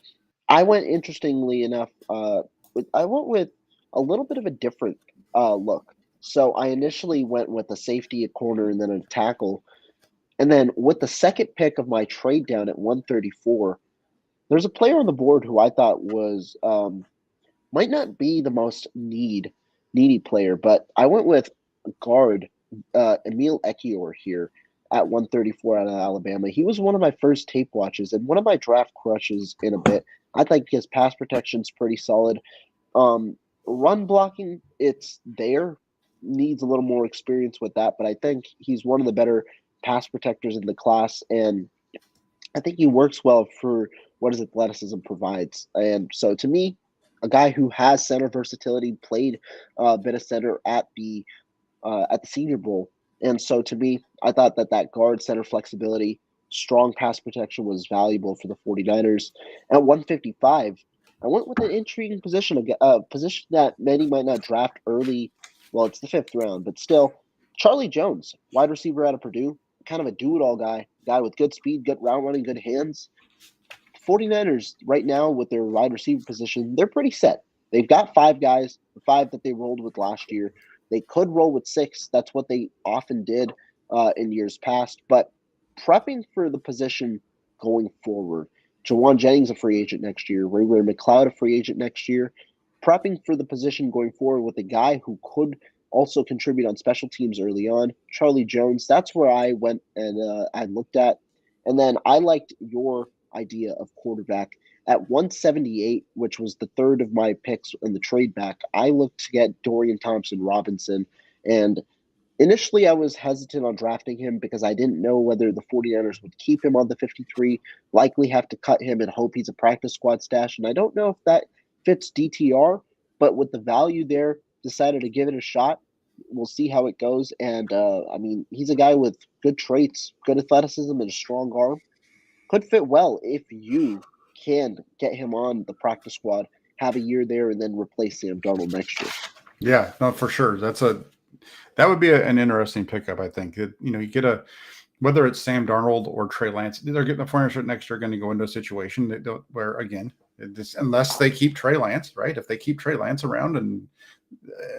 I went, interestingly enough, I went with a little bit of a different look. So I initially went with a safety, a corner, and then a tackle. And then with the second pick of my trade down at 134, there's a player on the board who I thought was might not be the most needy player, but I went with guard Emil Ekiyor here at 134 out of Alabama. He was one of my first tape watches and one of my draft crushes in a bit. I think his pass protection's pretty solid. Run blocking, it's there. Needs a little more experience with that, but I think he's one of the better pass protectors in the class, and I think he works well for what his athleticism provides. And so to me, a guy who has center versatility, played a bit of center at the Senior Bowl. And so to me, I thought that guard center flexibility, strong pass protection was valuable for the 49ers. At 155, I went with an intriguing position, a position that many might not draft early. Well, it's the 5th round, but still, Charlie Jones, wide receiver out of Purdue, kind of a do-it-all guy with good speed, good route running, good hands. 49ers right now with their wide receiver position, they're pretty set. They've got 5 guys, the 5 that they rolled with last year. They could roll with 6. That's what they often did in years past. But prepping for the position going forward, Jawan Jennings a free agent next year, Ray McLeod a free agent next year. Prepping for the position going forward with a guy who could also contribute on special teams early on, Charlie Jones. That's where I went and I looked at. And then I liked your idea of quarterback at 178, which was the 3rd of my picks in the trade back. I looked to get Dorian Thompson-Robinson, and initially I was hesitant on drafting him because I didn't know whether the 49ers would keep him on the 53, likely have to cut him and hope he's a practice squad stash, and I don't know if that fits DTR, but with the value there, decided to give it a shot. We'll see how it goes, and he's a guy with good traits, good athleticism, and a strong arm. Could fit well if you can get him on the practice squad, have a year there, and then replace Sam Darnold next year. Yeah, no, for sure. That would be an interesting pickup. I think you get whether it's Sam Darnold or Trey Lance, they're getting the Flyers next year going to go into a situation where again, unless they keep Trey Lance, right? If they keep Trey Lance around and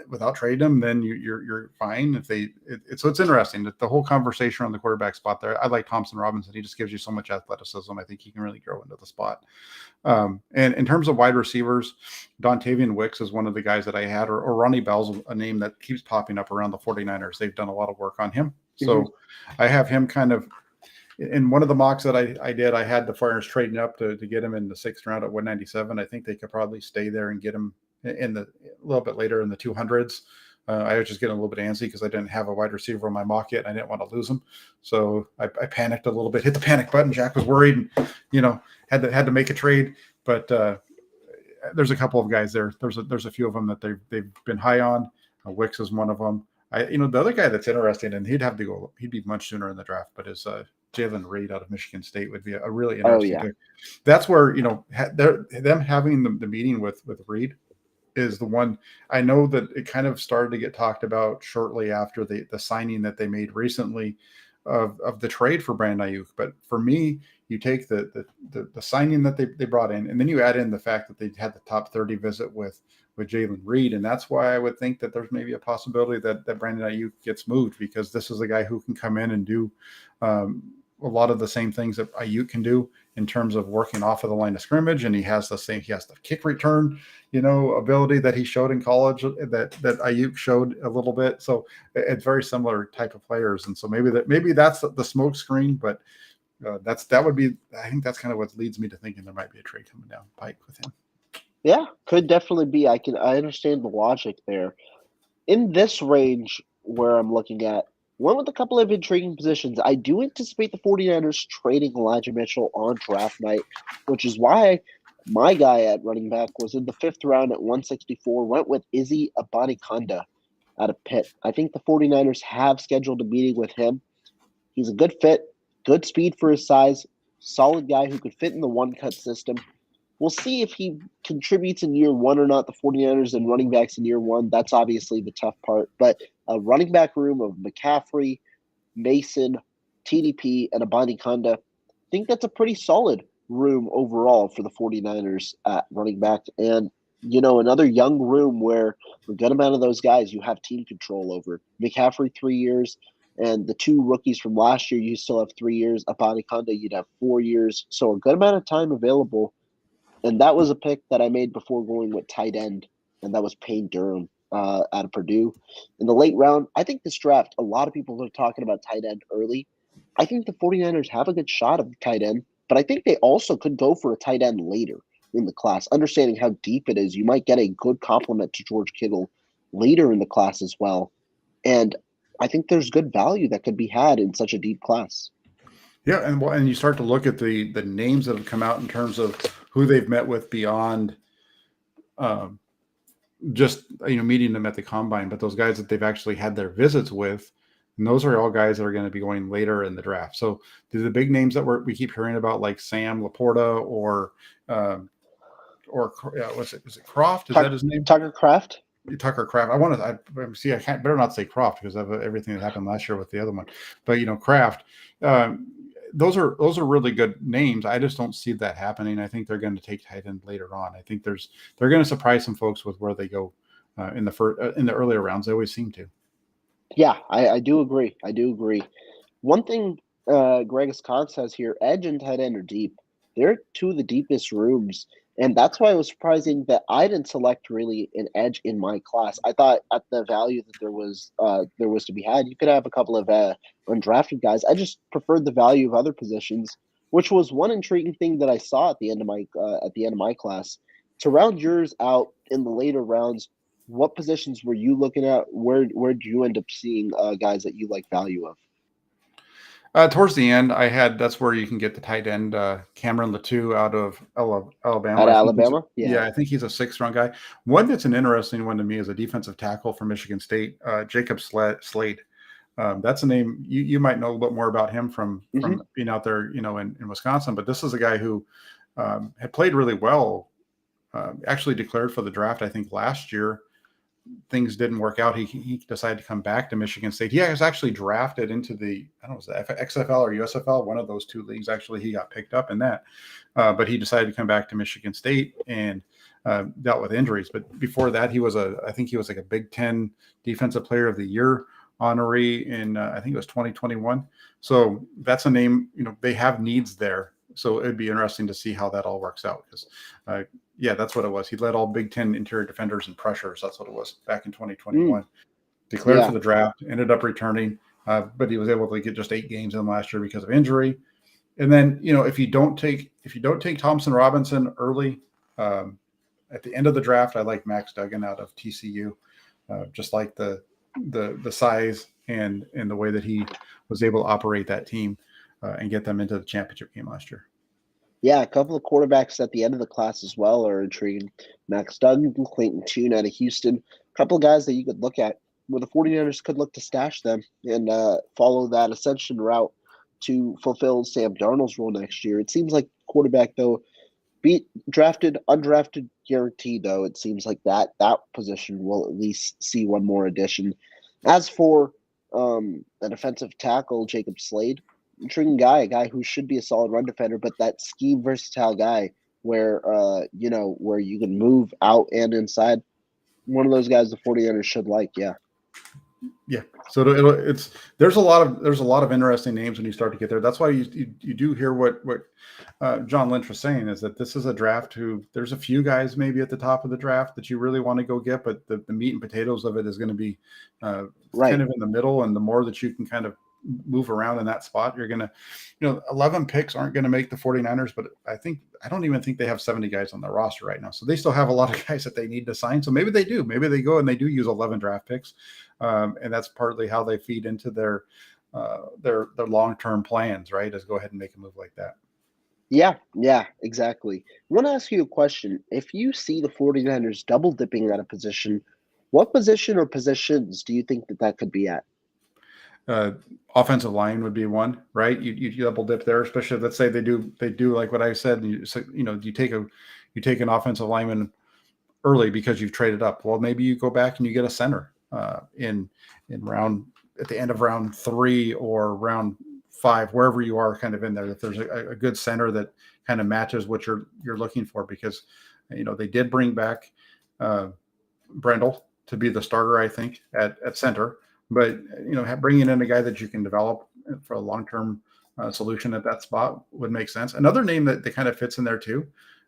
without trading him, then you're fine. So it's interesting that the whole conversation on the quarterback spot there. I like Thompson-Robinson. He just gives you so much athleticism. I think he can really grow into the spot. And in terms of wide receivers, Dontavian Wicks is one of the guys that I had, or Ronnie Bell's a name that keeps popping up around the 49ers. They've done a lot of work on him. So I have him kind of in one of the mocks that I did. I had the Flyers trading up to get him in the 6th round at 197. I think they could probably stay there and get him a little bit later in the 200s. I was just getting a little bit antsy because I didn't have a wide receiver on my mock yet. And I didn't want to lose him. So I panicked a little bit, hit the panic button. Jack was worried and, had to make a trade. But there's a couple of guys there. There's a few of them that they've been high on. Wicks is one of them. The other guy that's interesting, and he'd be much sooner in the draft, but is Jalen Reed out of Michigan State would be a really interesting pick. That's where, them having the meeting with Reed is the one. I know that it kind of started to get talked about shortly after the signing that they made recently of the trade for Brandon Aiyuk. But for me, you take the signing that they brought in, and then you add in the fact that they had the top 30 visit with Jalen Reed. And that's why I would think that there's maybe a possibility that Brandon Aiyuk gets moved, because this is a guy who can come in and do a lot of the same things that Aiyuk can do in terms of working off of the line of scrimmage. And he has the kick return, ability that he showed in college that Aiyuk showed a little bit. So it's very similar type of players. And so maybe that's the smoke screen, but I think that's kind of what leads me to thinking there might be a trade coming down the pike with him. Yeah, could definitely be. I understand the logic there. In this range where I'm looking at, one with a couple of intriguing positions, I do anticipate the 49ers trading Elijah Mitchell on draft night, which is why my guy at running back was in the 5th round at 164, went with Izzy Abanikanda out of Pitt. I think the 49ers have scheduled a meeting with him. He's a good fit, good speed for his size, solid guy who could fit in the one-cut system. We'll see if he contributes in year one or not. The 49ers and running backs in year one, that's obviously the tough part. But a running back room of McCaffrey, Mason, TDP, and Abanikanda, I think that's a pretty solid room overall for the 49ers at running back. And, another young room where a good amount of those guys you have team control over. McCaffrey, 3 years. And the 2 rookies from last year, you still have 3 years. Abanikanda, you'd have 4 years. So a good amount of time available. And that was a pick that I made before going with tight end, and that was Payne Durham out of Purdue. In the late round, I think this draft, a lot of people are talking about tight end early. I think the 49ers have a good shot of tight end, but I think they also could go for a tight end later in the class. Understanding how deep it is, you might get a good complement to George Kittle later in the class as well. And I think there's good value that could be had in such a deep class. Yeah, and you start to look at the names that have come out in terms of who they've met with beyond just meeting them at the combine, but those guys that they've actually had their visits with, and those are all guys that are going to be going later in the draft. So the big names that we keep hearing about, like Sam Laporta or what's it? Is it Croft? Is that his name? Tucker Kraft. Tucker Kraft. I can't better not say Croft because of everything that happened last year with the other one. But Kraft. Those are really good names. I just don't see that happening. I think they're going to take tight end later on. I think they're going to surprise some folks with where they go in the earlier rounds. They always seem to. Yeah, I do agree. One thing Greg Scott says here: edge and tight end are deep. They're 2 of the deepest rooms, and that's why it was surprising that I didn't select really an edge in my class. I thought at the value that there was to be had, you could have a couple of undrafted guys. I just preferred the value of other positions, which was one intriguing thing that I saw at the end of my class. To round yours out in the later rounds, what positions were you looking at? Where did you end up seeing guys that you like value of? Towards the end, that's where you can get the tight end, Cameron Latou out of Alabama. Alabama? Yeah, I think he's a 6th round guy. One that's an interesting one to me is a defensive tackle from Michigan State, Jacob Slade. That's a name you might know a little bit more about him from being out there, in Wisconsin. But this is a guy who had played really well, actually declared for the draft, I think, last year. Things didn't work out. He decided to come back to Michigan State. He was actually drafted into the, I don't know, was it XFL or USFL, one of those 2 leagues. Actually, he got picked up in that, but he decided to come back to Michigan State and dealt with injuries. But before that, I think he was like a Big Ten Defensive Player of the Year honoree in, I think it was 2021. So that's a name, they have needs there. So it'd be interesting to see how that all works out because, that's what it was. He led all Big Ten interior defenders in pressures. That's what it was back in 2021. Declared for the draft, ended up returning, but he was able to get just 8 games in last year because of injury. And then, if you don't take Thompson Robinson early, at the end of the draft, I like Max Duggan out of TCU. just like the size and the way that he was able to operate that team and get them into the championship game last year. Yeah, a couple of quarterbacks at the end of the class as well are intriguing. Max Duggan, Clayton Tune out of Houston. A couple of guys that you could look at where the 49ers could look to stash them and follow that ascension route to fulfill Sam Darnold's role next year. It seems like quarterback, though, be drafted, undrafted, guaranteed, though. It seems like that position will at least see one more addition. As for an offensive tackle, Jacob Slade, intriguing guy, a guy who should be a solid run defender, but that scheme versatile guy where where you can move out and inside. One of those guys the 49ers should like, yeah. Yeah, so it's there's a lot of interesting names when you start to get there. That's why you do hear what John Lynch was saying, is that this is a draft who there's a few guys maybe at the top of the draft that you really want to go get, but the meat and potatoes of it is going to be Right. kind of in the middle, and the more that you can kind of move around in that spot, you're going to, 11 picks aren't going to make the 49ers, but I don't even think they have 70 guys on their roster right now. So they still have a lot of guys that they need to sign. So maybe they do. Maybe they go and they do use 11 draft picks. And that's partly how they feed into their long-term plans, right? Is go ahead and make a move like that. Yeah, exactly. I want to ask you a question. If you see the 49ers double dipping at a position, what position or positions do you think that could be at? Offensive line would be one, right? You double dip there, especially let's say they do like what I said. You take an offensive lineman early because you've traded up. Well, maybe you go back and you get a center in round at the end of round 3 or round 5, wherever you are, kind of in there. If there's a good center that kind of matches what you're looking for, because they did bring back Brendel to be the starter, I think, at center. But, bringing in a guy that you can develop for a long-term solution at that spot would make sense. Another name that kind of fits in there too,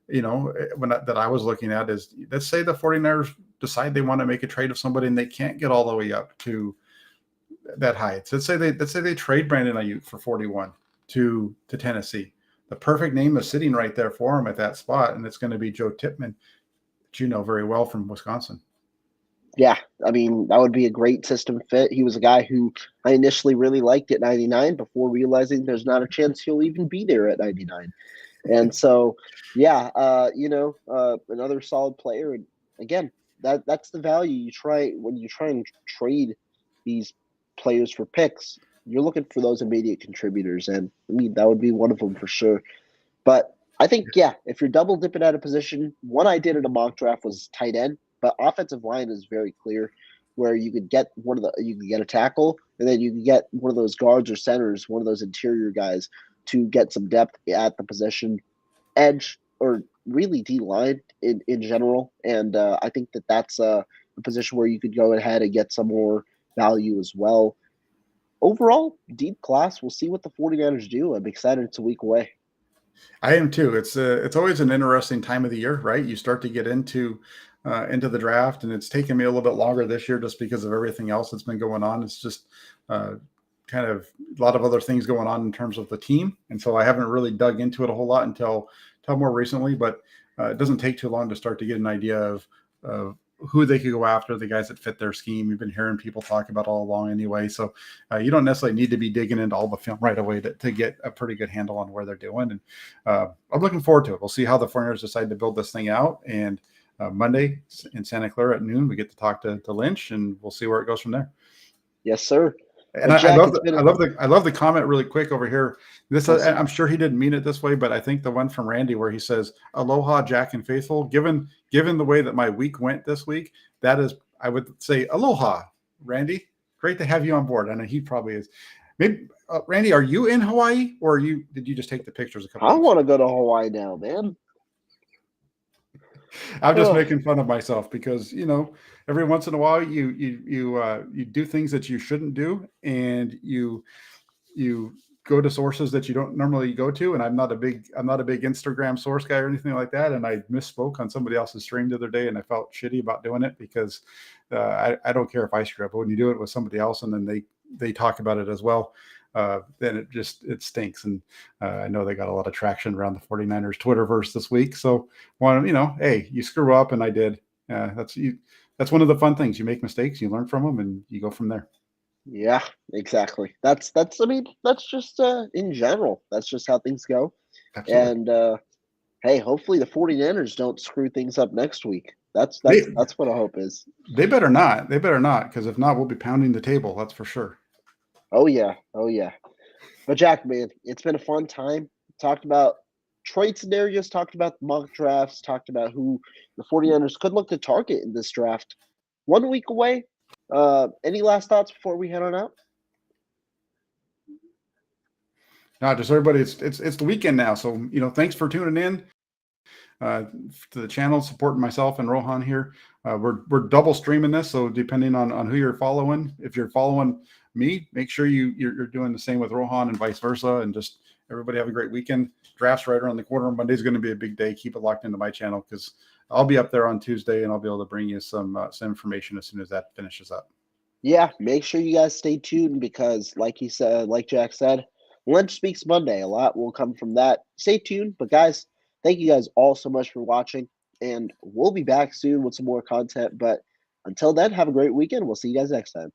that I was looking at is, let's say the 49ers decide they want to make a trade of somebody and they can't get all the way up to that height. So let's say they trade Brandon Aiyuk for 41 to Tennessee. The perfect name is sitting right there for him at that spot, and it's going to be Joe Tippmann, that you know very well from Wisconsin. Yeah, I mean, that would be a great system fit. He was a guy who I initially really liked at 99 before realizing there's not a chance he'll even be there at 99. And so, yeah, another solid player. And again, that's the value you try when you try and trade these players for picks. You're looking for those immediate contributors, and I mean that would be one of them for sure. But I think, yeah, if you're double dipping at a position, one I did in a mock draft was tight end, but offensive line is very clear, where you could get you could get a tackle, and then you can get one of those guards or centers, one of those interior guys to get some depth at the position, edge, or really D line in general. And I think that's a position where you could go ahead and get some more value as well. Overall, deep class. We'll see what the 49ers do. I'm excited. It's a week away. I am too. It's always an interesting time of the year, right? You start to get into the draft, and it's taken me a little bit longer this year just because of everything else that's been going on. It's just kind of a lot of other things going on in terms of the team, and so I haven't really dug into it a whole lot until more recently. But it doesn't take too long to start to get an idea of who they could go after, the guys that fit their scheme. You've been hearing people talk about all along anyway. So you don't necessarily need to be digging into all the film right away to get a pretty good handle on where they're doing. And I'm looking forward to it. We'll see how the 49ers decide to build this thing out. And Monday in Santa Clara at noon, we get to talk to Lynch, and we'll see where it goes from there. Yes, sir. And Jack, I love the comment really quick over here. This I'm sure he didn't mean it this way, but I think the one from Randy where he says, "Aloha, Jack and Faithful." Given the way that my week went this week, that is, I would say, aloha, Randy. Great to have you on board. I know he probably is. Maybe Randy, are you in Hawaii, or did you just take the pictures a couple? I want to go to Hawaii now, man. I'm just making fun of myself because, every once in a while you do things that you shouldn't do, and you go to sources that you don't normally go to. And I'm not a big Instagram source guy or anything like that. And I misspoke on somebody else's stream the other day, and I felt shitty about doing it because I don't care if I screw up, but when you do it with somebody else and then they talk about it as well, then it stinks. And I know they got a lot of traction around the 49ers Twitterverse this week. So hey, you screw up, and I did. That's that's one of the fun things. You make mistakes, you learn from them, and you go from there. Yeah, exactly. I mean, that's just in general. That's just how things go. Absolutely. And hey, hopefully the 49ers don't screw things up next week. That's They that's that's what I hope is. they better not. They better not, because if not, we'll be pounding the table. That's for sure. Oh yeah. Oh yeah. But Jack, man, it's been a fun time. Talked about trade scenarios, talked about mock drafts, talked about who the 49ers could look to target in this draft. 1 week away. Any last thoughts before we head on out? Not just everybody. It's the weekend now, so thanks for tuning in to the channel, supporting myself and Rohan here. We're double streaming this, so depending on who you're following, if you're following me, make sure you're doing the same with Rohan and vice versa. And just everybody have a great weekend. Draft's right around the corner. Monday's going to be a big day. Keep it locked into my channel because I'll be up there on Tuesday and I'll be able to bring you some information as soon as that finishes up. Yeah, make sure you guys stay tuned because, like he said, like Jack said, Lunch Speaks Monday. A lot will come from that. Stay tuned. But guys, thank you guys all so much for watching, and we'll be back soon with some more content. But until then, have a great weekend. We'll see you guys next time.